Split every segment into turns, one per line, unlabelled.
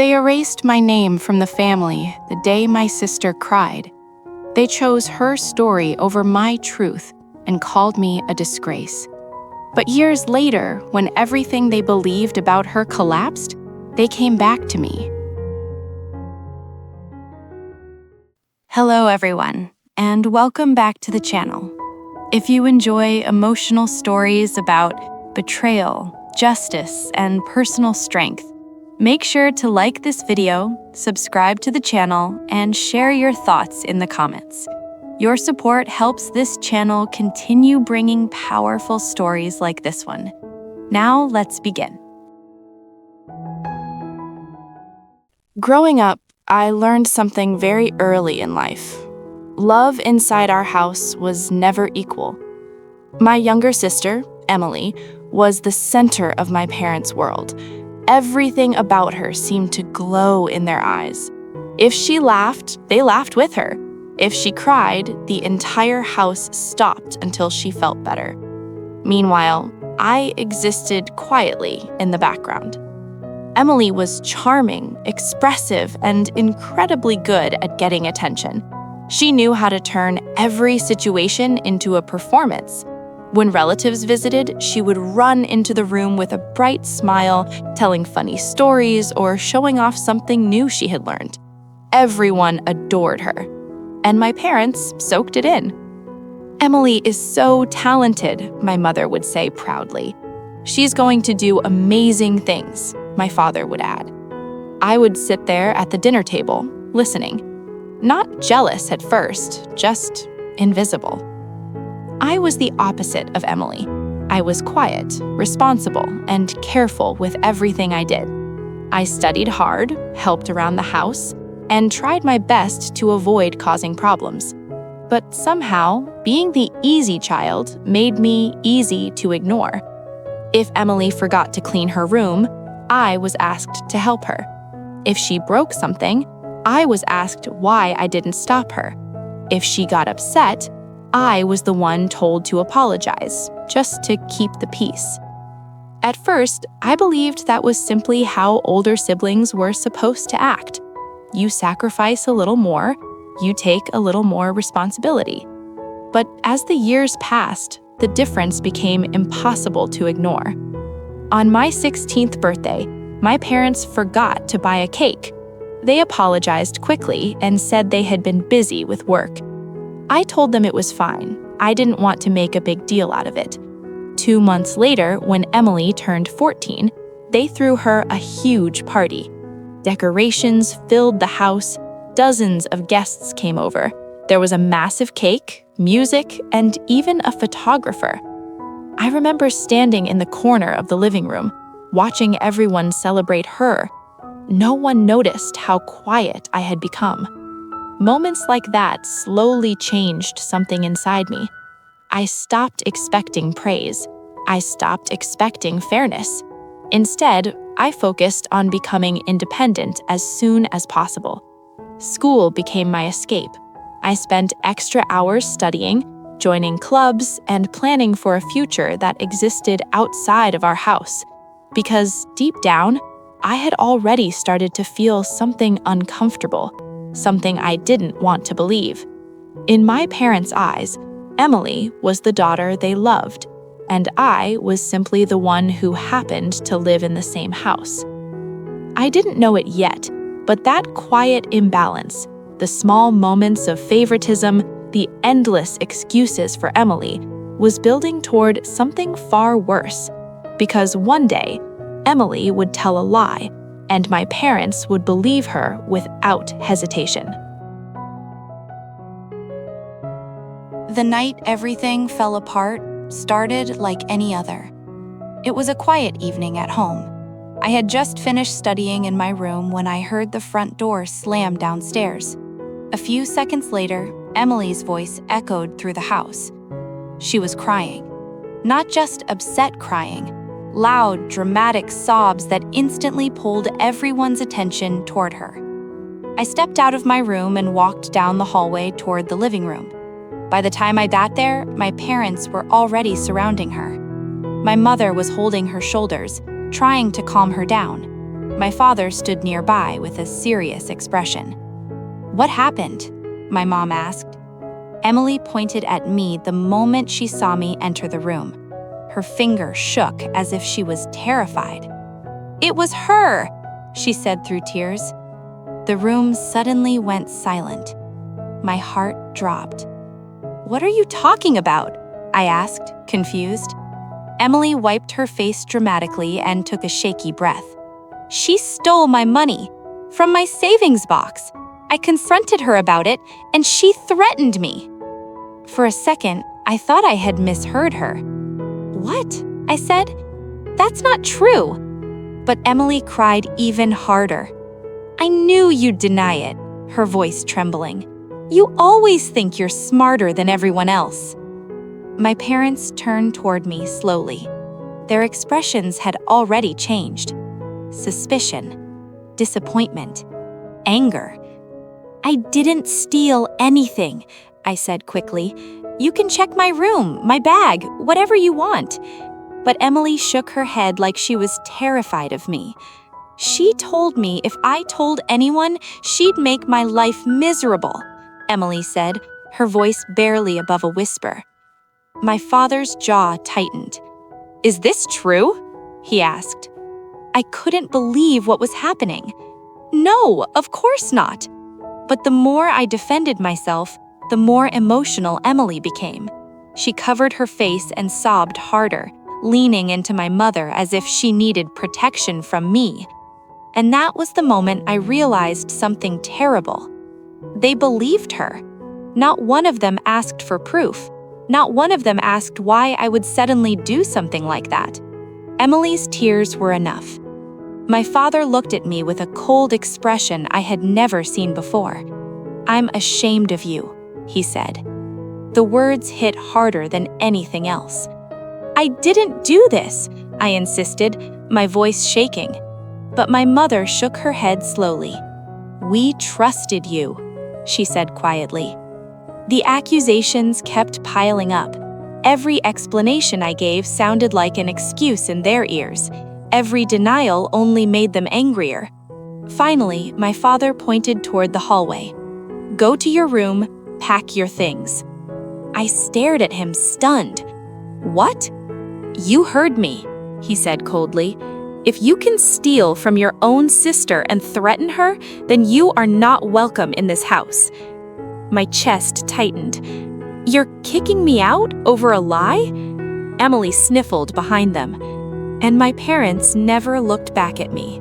They erased my name from the family the day my sister cried. They chose her story over my truth and called me a disgrace. But years later, when everything they believed about her collapsed, they came back to me.
Hello everyone, and welcome back to the channel. If you enjoy emotional stories about betrayal, justice, and personal strength, make sure to like this video, subscribe to the channel, and share your thoughts in the comments. Your support helps this channel continue bringing powerful stories like this one. Now let's begin.
Growing up, I learned something very early in life. Love inside our house was never equal. My younger sister, Emily, was the center of my parents' world. Everything about her seemed to glow in their eyes. If she laughed, they laughed with her. If she cried, the entire house stopped until she felt better. Meanwhile, I existed quietly in the background. Emily was charming, expressive, and incredibly good at getting attention. She knew how to turn every situation into a performance. When relatives visited, she would run into the room with a bright smile, telling funny stories or showing off something new she had learned. Everyone adored her, and my parents soaked it in. "Emily is so talented," my mother would say proudly. "She's going to do amazing things," my father would add. I would sit there at the dinner table, listening. Not jealous at first, just invisible. I was the opposite of Emily. I was quiet, responsible, and careful with everything I did. I studied hard, helped around the house, and tried my best to avoid causing problems. But somehow, being the easy child made me easy to ignore. If Emily forgot to clean her room, I was asked to help her. If she broke something, I was asked why I didn't stop her. If she got upset, I was the one told to apologize, just to keep the peace. At first, I believed that was simply how older siblings were supposed to act. You sacrifice a little more, you take a little more responsibility. But as the years passed, the difference became impossible to ignore. On my 16th birthday, my parents forgot to buy a cake. They apologized quickly and said they had been busy with work. I told them it was fine. I didn't want to make a big deal out of it. 2 months later, when Emily turned 14, they threw her a huge party. Decorations filled the house. Dozens of guests came over. There was a massive cake, music, and even a photographer. I remember standing in the corner of the living room, watching everyone celebrate her. No one noticed how quiet I had become. Moments like that slowly changed something inside me. I stopped expecting praise. I stopped expecting fairness. Instead, I focused on becoming independent as soon as possible. School became my escape. I spent extra hours studying, joining clubs, and planning for a future that existed outside of our house. Because deep down, I had already started to feel something uncomfortable, something I didn't want to believe. In my parents' eyes, Emily was the daughter they loved, and I was simply the one who happened to live in the same house. I didn't know it yet, but that quiet imbalance, the small moments of favoritism, the endless excuses for Emily, was building toward something far worse. Because one day, Emily would tell a lie, and my parents would believe her without hesitation.
The night everything fell apart started like any other. It was a quiet evening at home. I had just finished studying in my room when I heard the front door slam downstairs. A few seconds later, Emily's voice echoed through the house. She was crying. Not just upset crying, loud, dramatic sobs that instantly pulled everyone's attention toward her. I stepped out of my room and walked down the hallway toward the living room. By the time I got there, my parents were already surrounding her. My mother was holding her shoulders, trying to calm her down. My father stood nearby with a serious expression. "What happened?" my mom asked. Emily pointed at me the moment she saw me enter the room. Her finger shook as if she was terrified. "It was her," she said through tears. The room suddenly went silent. My heart dropped. "What are you talking about?" I asked, confused. Emily wiped her face dramatically and took a shaky breath. "She stole my money from my savings box. I confronted her about it, and she threatened me." For a second, I thought I had misheard her. "What?" I said. "That's not true." But Emily cried even harder. "I knew you'd deny it," her voice trembling. "You always think you're smarter than everyone else." My parents turned toward me slowly. Their expressions had already changed. Suspicion, disappointment, anger. "I didn't steal anything," I said quickly. "You can check my room, my bag, whatever you want." But Emily shook her head like she was terrified of me. "She told me if I told anyone, she'd make my life miserable," Emily said, her voice barely above a whisper. My father's jaw tightened. "Is this true?" he asked. I couldn't believe what was happening. "No, of course not." But the more I defended myself, the more emotional Emily became. She covered her face and sobbed harder, leaning into my mother as if she needed protection from me. And that was the moment I realized something terrible. They believed her. Not one of them asked for proof. Not one of them asked why I would suddenly do something like that. Emily's tears were enough. My father looked at me with a cold expression I had never seen before. "I'm ashamed of you," he said. The words hit harder than anything else. "I didn't do this," I insisted, my voice shaking. But my mother shook her head slowly. "We trusted you," she said quietly. The accusations kept piling up. Every explanation I gave sounded like an excuse in their ears. Every denial only made them angrier. Finally, my father pointed toward the hallway. "Go to your room, pack your things." I stared at him, stunned. "What?" "You heard me," he said coldly. "If you can steal from your own sister and threaten her, then you are not welcome in this house." My chest tightened. "You're kicking me out over a lie?" Emily sniffled behind them, and my parents never looked back at me.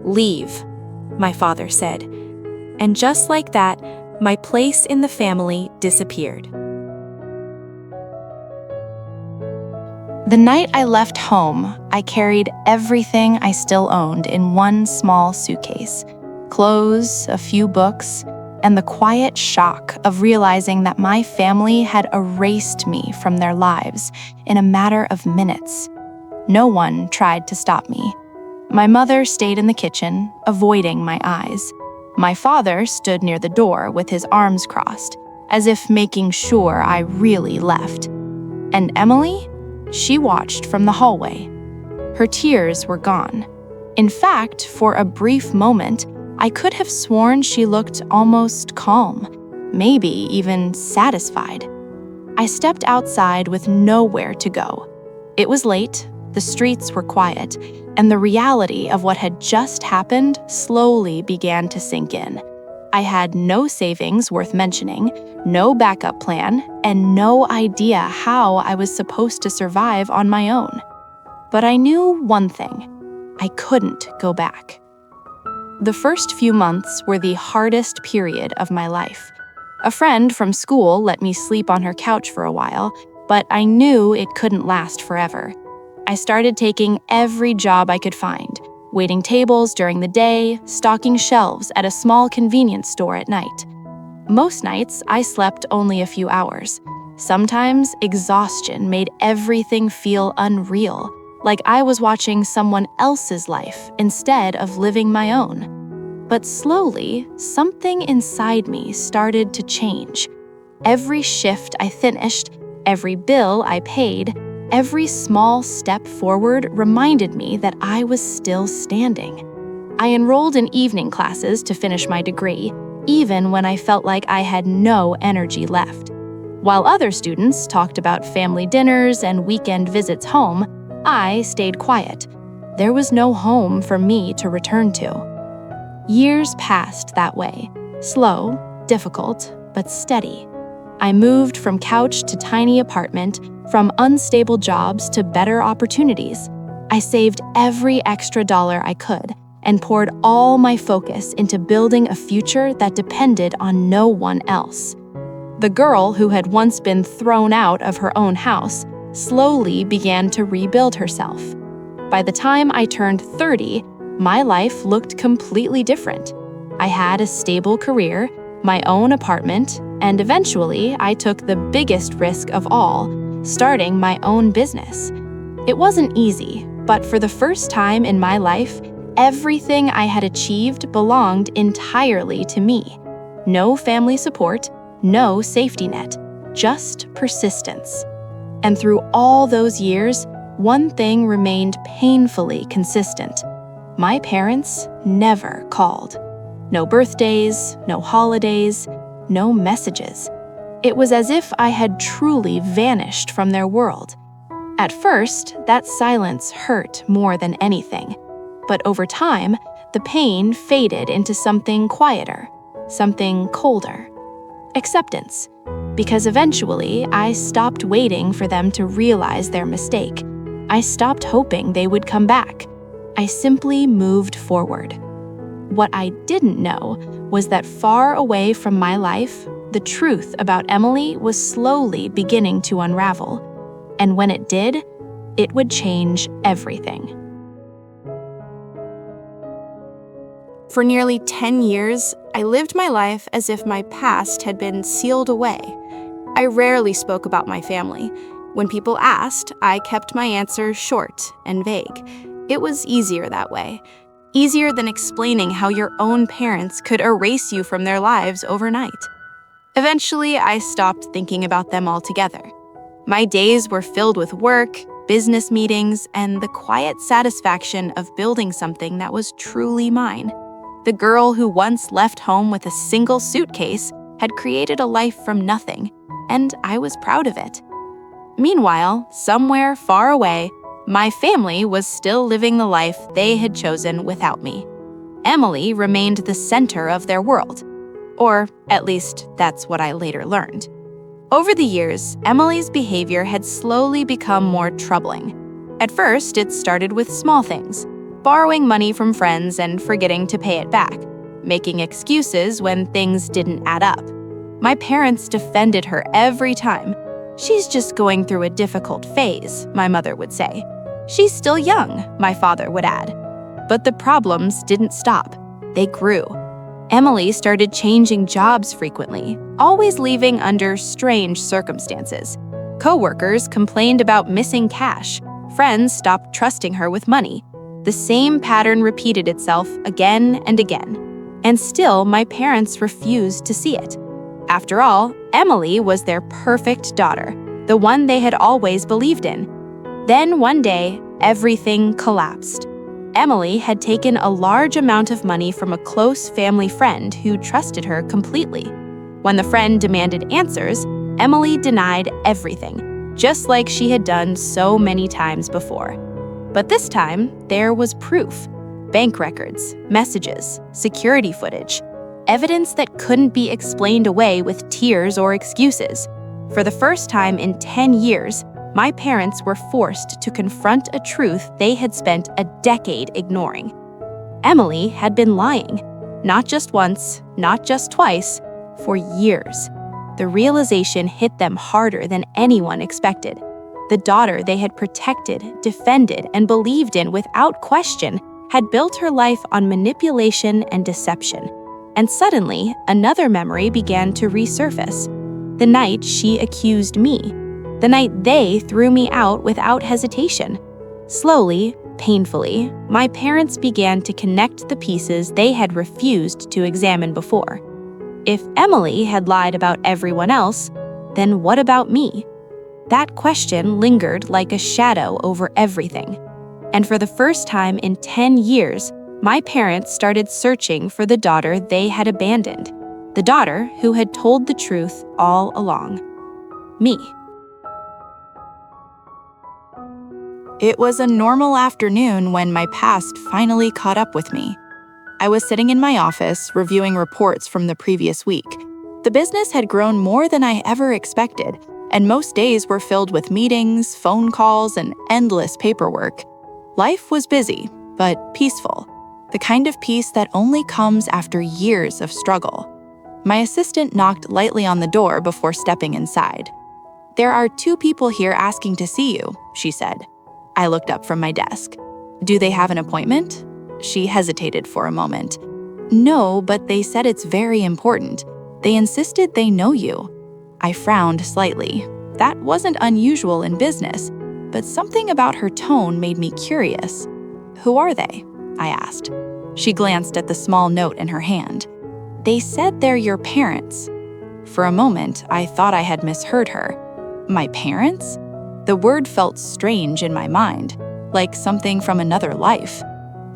"Leave," my father said. And just like that, my place in the family disappeared. The night I left home, I carried everything I still owned in one small suitcase. Clothes, a few books, and the quiet shock of realizing that my family had erased me from their lives in a matter of minutes. No one tried to stop me. My mother stayed in the kitchen, avoiding my eyes. My father stood near the door with his arms crossed, as if making sure I really left. And Emily? She watched from the hallway. Her tears were gone. In fact, for a brief moment, I could have sworn she looked almost calm, maybe even satisfied. I stepped outside with nowhere to go. It was late, the streets were quiet, and the reality of what had just happened slowly began to sink in. I had no savings worth mentioning, no backup plan, and no idea how I was supposed to survive on my own. But I knew one thing: I couldn't go back. The first few months were the hardest period of my life. A friend from school let me sleep on her couch for a while, but I knew it couldn't last forever. I started taking every job I could find, waiting tables during the day, stocking shelves at a small convenience store at night. Most nights, I slept only a few hours. Sometimes, exhaustion made everything feel unreal, like I was watching someone else's life instead of living my own. But slowly, something inside me started to change. Every shift I finished, every bill I paid, every small step forward reminded me that I was still standing.
I enrolled in evening classes to finish my degree, even when I felt like I had no energy left. While other students talked about family dinners and weekend visits home, I stayed quiet. There was no home for me to return to. Years passed that way, slow, difficult, but steady. I moved from couch to tiny apartment, from unstable jobs to better opportunities. I saved every extra dollar I could and poured all my focus into building a future that depended on no one else. The girl who had once been thrown out of her own house slowly began to rebuild herself. By the time I turned 30, my life looked completely different. I had a stable career, my own apartment, and eventually I took the biggest risk of all, starting my own business. It wasn't easy, but for the first time in my life, everything I had achieved belonged entirely to me. No family support, no safety net, just persistence. And through all those years, one thing remained painfully consistent. My parents never called. No birthdays, no holidays, no messages. It was as if I had truly vanished from their world. At first, that silence hurt more than anything. But over time, the pain faded into something quieter, something colder. Acceptance. Because eventually, I stopped waiting for them to realize their mistake. I stopped hoping they would come back. I simply moved forward. What I didn't know was that far away from my life, the truth about Emily was slowly beginning to unravel. And when it did, it would change everything. For nearly 10 years, I lived my life as if my past had been sealed away. I rarely spoke about my family. When people asked, I kept my answers short and vague. It was easier that way. Easier than explaining how your own parents could erase you from their lives overnight. Eventually, I stopped thinking about them altogether. My days were filled with work, business meetings, and the quiet satisfaction of building something that was truly mine. The girl who once left home with a single suitcase had created a life from nothing, and I was proud of it. Meanwhile, somewhere far away, my family was still living the life they had chosen without me. Emily remained the center of their world. Or, at least, that's what I later learned. Over the years, Emily's behavior had slowly become more troubling. At first, it started with small things, borrowing money from friends and forgetting to pay it back, making excuses when things didn't add up. My parents defended her every time. "She's just going through a difficult phase," my mother would say. "She's still young," my father would add. But the problems didn't stop. They grew. Emily started changing jobs frequently, always leaving under strange circumstances. Coworkers complained about missing cash. Friends stopped trusting her with money. The same pattern repeated itself again and again. And still, my parents refused to see it. After all, Emily was their perfect daughter, the one they had always believed in. Then one day, everything collapsed. Emily had taken a large amount of money from a close family friend who trusted her completely. When the friend demanded answers, Emily denied everything, just like she had done so many times before. But this time, there was proof. Bank records, messages, security footage, evidence that couldn't be explained away with tears or excuses. For the first time in 10 years, my parents were forced to confront a truth they had spent a decade ignoring. Emily had been lying, not just once, not just twice, for years. The realization hit them harder than anyone expected. The daughter they had protected, defended, and believed in without question had built her life on manipulation and deception. And suddenly, another memory began to resurface. The night she accused me. The night they threw me out without hesitation. Slowly, painfully, my parents began to connect the pieces they had refused to examine before. If Emily had lied about everyone else, then what about me? That question lingered like a shadow over everything. And for the first time in 10 years, My parents started searching for the daughter they had abandoned, the daughter who had told the truth all along. Me. It was a normal afternoon when my past finally caught up with me. I was sitting in my office reviewing reports from the previous week. The business had grown more than I ever expected, and most days were filled with meetings, phone calls, and endless paperwork. Life was busy, but peaceful, the kind of peace that only comes after years of struggle. My assistant knocked lightly on the door before stepping inside. "There are 2 people here asking to see you," she said. I looked up from my desk. "Do they have an appointment?" She hesitated for a moment. "No, but they said it's very important. They insisted they know you." I frowned slightly. That wasn't unusual in business, but something about her tone made me curious. "Who are they?" I asked. She glanced at the small note in her hand. "They said they're your parents." For a moment, I thought I had misheard her. My parents? The word felt strange in my mind, like something from another life.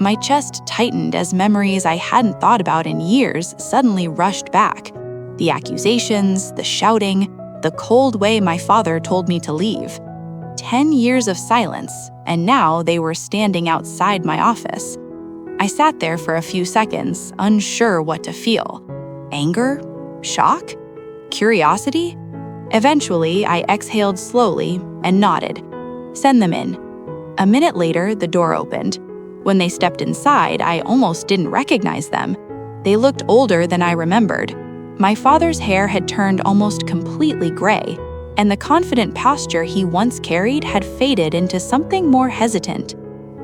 My chest tightened as memories I hadn't thought about in years suddenly rushed back. The accusations, the shouting, the cold way my father told me to leave. 10 years of silence, and now they were standing outside my office. I sat there for a few seconds, unsure what to feel. Anger? Shock? Curiosity? Eventually, I exhaled slowly and nodded. "Send them in." A minute later, the door opened. When they stepped inside, I almost didn't recognize them. They looked older than I remembered. My father's hair had turned almost completely gray, and the confident posture he once carried had faded into something more hesitant.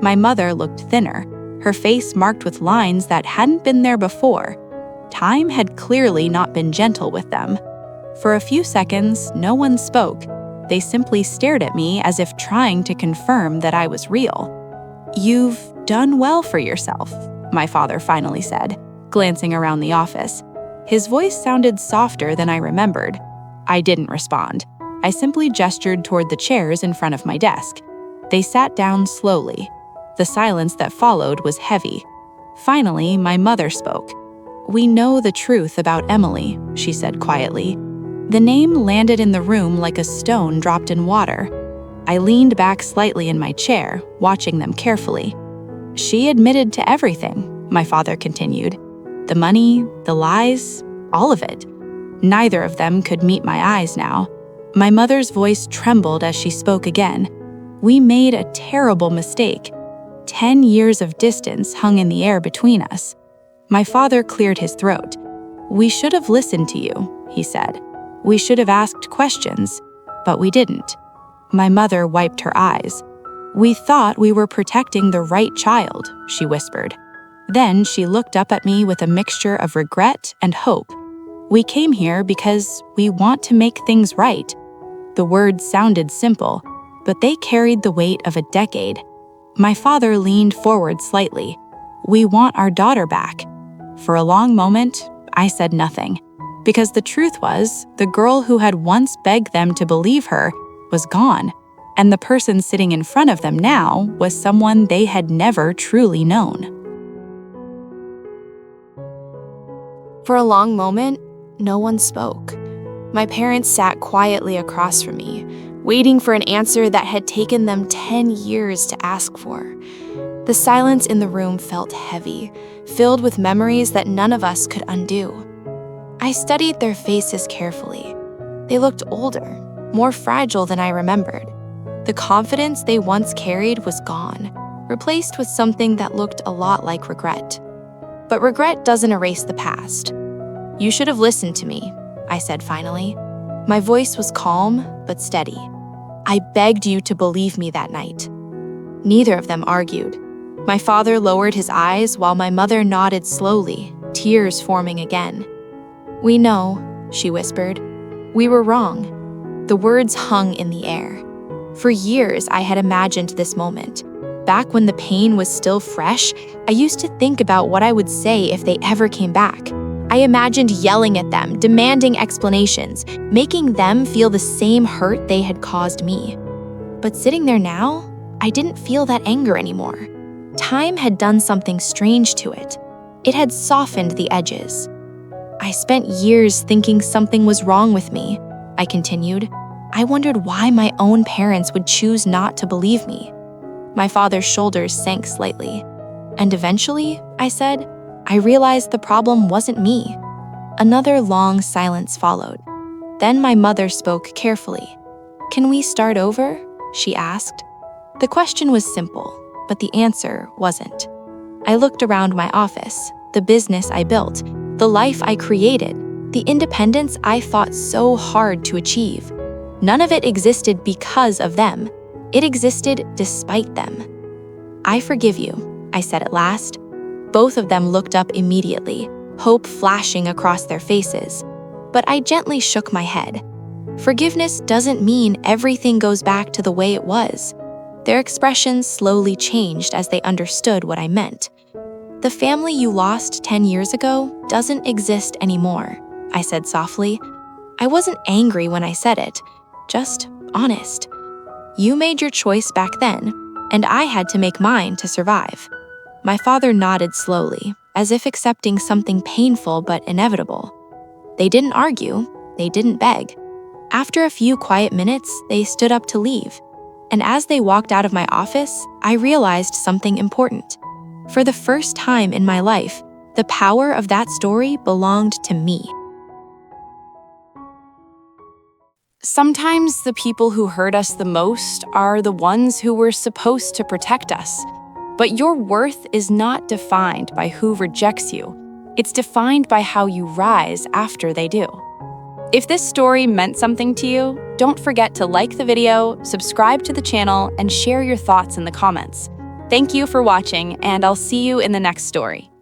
My mother looked thinner, her face marked with lines that hadn't been there before. Time had clearly not been gentle with them. For a few seconds, no one spoke. They simply stared at me as if trying to confirm that I was real. "You've done well for yourself," my father finally said, glancing around the office. His voice sounded softer than I remembered. I didn't respond. I simply gestured toward the chairs in front of my desk. They sat down slowly. The silence that followed was heavy. Finally, my mother spoke. "We know the truth about Emily," she said quietly. The name landed in the room like a stone dropped in water. I leaned back slightly in my chair, watching them carefully. "She admitted to everything," my father continued. "The money, the lies, all of it. Neither of them could meet my eyes now." My mother's voice trembled as she spoke again. "We made a terrible mistake. 10 years of distance hung in the air between us." My father cleared his throat. "We should have listened to you," he said. "We should have asked questions, but we didn't." My mother wiped her eyes. "We thought we were protecting the right child," she whispered. Then she looked up at me with a mixture of regret and hope. "We came here because we want to make things right." The words sounded simple, but they carried the weight of a decade. My father leaned forward slightly. "We want our daughter back." For a long moment, I said nothing, because the truth was, the girl who had once begged them to believe her was gone, and the person sitting in front of them now was someone they had never truly known. For a long moment, no one spoke. My parents sat quietly across from me, waiting for an answer that had taken them 10 years to ask for. The silence in the room felt heavy, filled with memories that none of us could undo. I studied their faces carefully. They looked older, more fragile than I remembered. The confidence they once carried was gone, replaced with something that looked a lot like regret. But regret doesn't erase the past. "You should have listened to me," I said finally. My voice was calm but steady. "I begged you to believe me that night." Neither of them argued. My father lowered his eyes while my mother nodded slowly, tears forming again. "We know," she whispered. "We were wrong." The words hung in the air. For years, I had imagined this moment. Back when the pain was still fresh, I used to think about what I would say if they ever came back. I imagined yelling at them, demanding explanations, making them feel the same hurt they had caused me. But sitting there now, I didn't feel that anger anymore.
time had done something strange to it. It had softened the edges. I spent years thinking something was wrong with me, I continued. I wondered why my own parents would choose not to believe me. My father's shoulders sank slightly. And eventually, I said, I realized the problem wasn't me. Another long silence followed. Then my mother spoke carefully. Can we start over? She asked. The question was simple, but the answer wasn't. I looked around my office, the business I built, the life I created, the independence I fought so hard to achieve. None of it existed because of them. It existed despite them. I forgive you, I said at last. Both of them looked up immediately, hope flashing across their faces. But I gently shook my head. Forgiveness doesn't mean everything goes back to the way it was. Their expressions slowly changed as they understood what I meant. The family you lost 10 years ago doesn't exist anymore, I said softly. I wasn't angry when I said it, just honest. You made your choice back then, and I had to make mine to survive. My father nodded slowly, as if accepting something painful but inevitable. They didn't argue, they didn't beg. After a few quiet minutes, they stood up to leave. And as they walked out of my office, I realized something important. For the first time in my life, the power of that story belonged to me.
Sometimes the people who hurt us the most are the ones who were supposed to protect us. But your worth is not defined by who rejects you. It's defined by how you rise after they do. If this story meant something to you, don't forget to like the video, subscribe to the channel, and share your thoughts in the comments. Thank you for watching, and I'll see you in the next story.